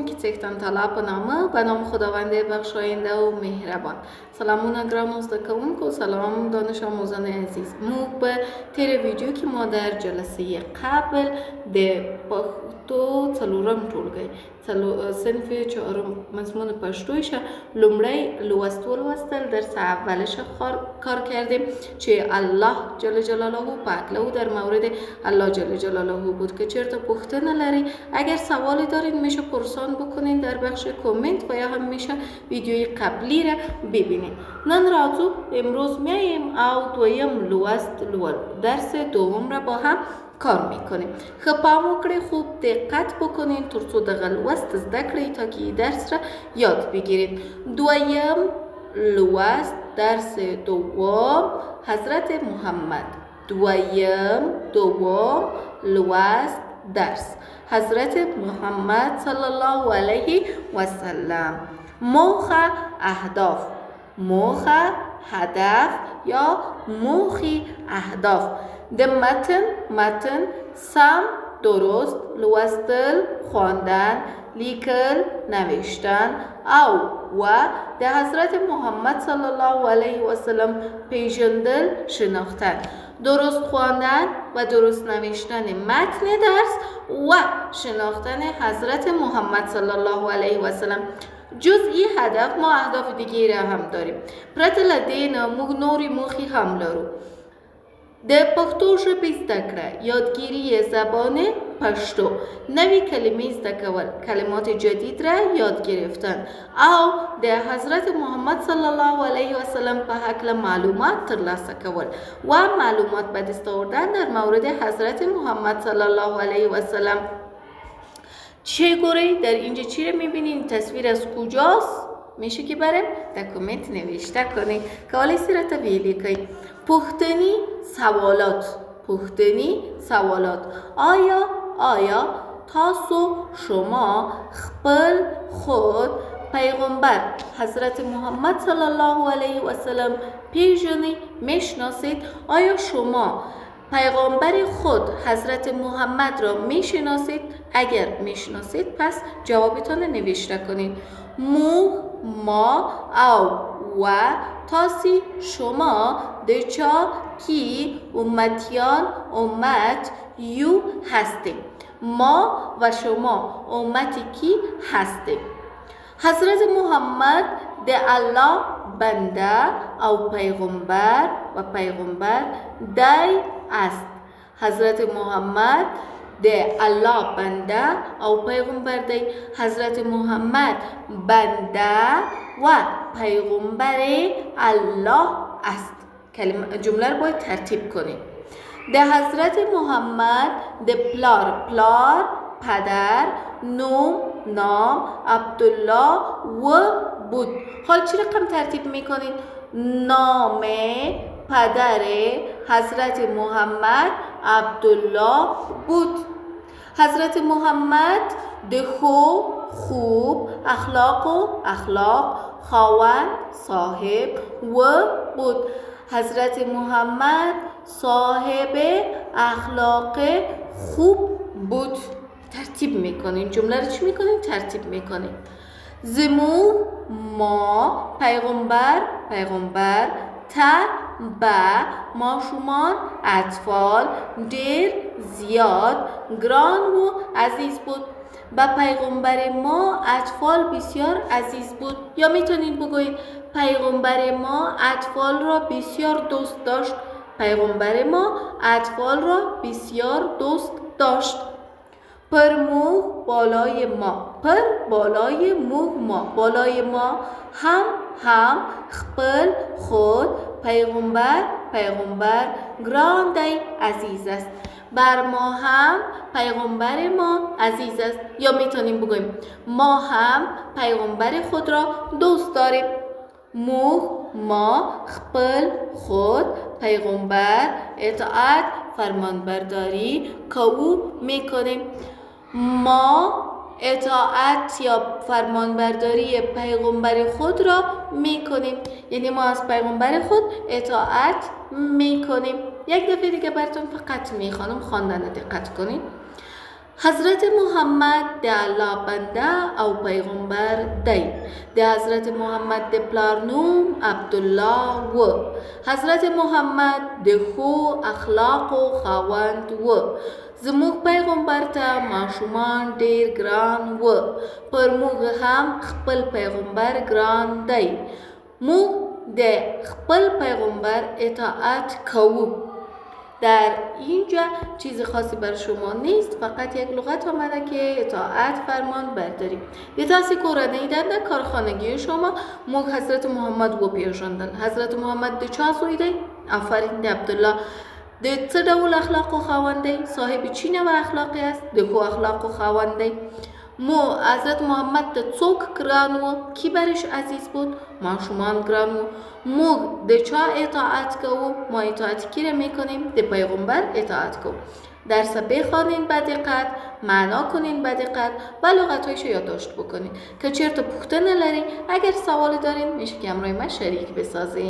که تکتن طلب نامه به نام خداوند بخشاینده و مهربان. سلامون گران زدکونکو، سلام دانش آموزان عزیز. مو به تیر ویدیو که ما در جلسه قبل ده پښتو څلورم ټولګي صنف چهارم مضمون پښتویش لومړی لوست ولوستل درس اولش کار کردیم که الله جل جلاله پاک در مورد الله جل جلاله بود که چرت پوښتنه لري اگر سوالی دارین میشه پرسان بکنین در بخش کامنت و یا هم میشه ویدیوی قبلی را ببینین. نن راځو امروز میایم او دویم لوست درس دوم را با هم کار میکنیم. خب پام وکړئ، خوب دقت بکنین ترڅو دغه لوست زده کړئ تا که درس را یاد بگیرید. دویم لوست درس دوم حضرت محمد. دوم لوست درس حضرت محمد صلی الله علیه و سلم. موخ هدف یا موخی اهداف. د متن سم درست لوستل خواندن لیکل نوشتن او د حضرت محمد صلی الله علیه و سلم پیژندل شناختن. درست خواندن و درست نوشتن متن درس و شناختن حضرت محمد صلی الله علیه و سلم. جزئی هدف ما اهداف دیگه را هم داریم. پرته له دې نه موږ نورې موخې هم لرو. د پښتو ژبې زده کړه، یادگیری زبان پښتو، نوې کلمې زده کول، کلمات جدید را یاد گرفتن او د حضرت محمد صلی الله علیه و سلم په هکله معلومات ترلاسه کول و معلومات به دست آوردن در مورد حضرت محمد صلی الله علیه و سلم. چه گوری در اینجا چی رو میبینین؟ تصویر از کجاست؟ میشه که بریم در کامنت نوشته کنید که حالی سیرت ویلی کنید. پختنی سوالات. آیا تاسو شما خپل خود پیغمبر حضرت محمد صلی الله علیه و سلم پیژنید، میشناسید؟ آیا شما پیغمبر خود حضرت محمد را میشناسید؟ اگر میشناسید پس جوابتان نوشته کنید. ما او و تاسی شما دچا کی امت یو هستیم. ما و شما امتی کی هستیم. حضرت محمد د الله بنده او پیغمبر دی است. حضرت محمد د الله بنده او پیغمبر دی. حضرت محمد بنده و پیغمبر الله است. جمله رو باید ترتیب کنید. د حضرت محمد د پلار پدر نام عبدالله و بود. حال چی رقم ترتیب میکنید؟ نام پدر حضرت محمد عبدالله بود. حضرت محمد د خوب اخلاق خواند صاحب و بود. حضرت محمد صاحب اخلاق خوب بود. ترتیب میکنین جمله رو چی میکنین؟ ترتیب میکنین. ما پیغمبر ما شما اطفال دیر زیاد گران و عزیز بود. با پیغمبر ما اطفال بسیار عزیز بود. یا میتونید بگویید پیغمبر ما اطفال را بسیار دوست داشت. پیغمبر ما اطفال را بسیار دوست داشت. پر موه بالای ما هم خپل خود پیغمبر گران دی عزیز است. بر ما هم پیغمبر ما عزیز است. یا میتونیم بگوییم ما هم پیغمبر خود را دوست داریم. ما خپل خود پیغمبر اطاعت فرمانبرداری که او میکنیم. ما اطاعت یا فرمانبرداری پیغمبر خود را میکنیم. یعنی ما از پیغمبر خود اطاعت میکنیم. یک دفعه دیگه براتون فقط میخوانم، خواندن دقت کنید. حضرت محمد د الله بنده او پیغمبر دی. د حضرت محمد د پلار نوم عبدالله و. حضرت محمد د ښو اخلاقو خاوند و. زموږ پیغمبر ته ماشومان ډیر ګران و. پر موږ هم خپل پیغمبر ګران دی. موږ د خپل پیغمبر اطاعت کوو. در اینجا چیز خاصی بر شما نیست، فقط یک لغت آمده که اطاعت فرمان برداری. به تاسیس کورنی در کارخانگی شما موږ حضرت محمد و پیژندل. حضرت محمد د چا زوی دی؟ آفرین، د عبدالله. د څه ډول اخلاقو خاوند دی؟ صاحب چی نوع اخلاقی است؟ د ښو اخلاقو خاوند دی. حضرت محمد ته څوک ګران و؟ کی برش عزیز بود؟ ماشومان ګران و. موږ د چا اطاعت کوو؟ ما اطاعت کی را میکنیم؟ د پیغمبر اطاعت کوو. درس بخوانین با دقت، معنا کنین با دقت و لغت‌هایش یادداشت بکنین. که چرت پوښتنه لرین، اگر سوالی دارین میشه که همراه من شریک بسازین.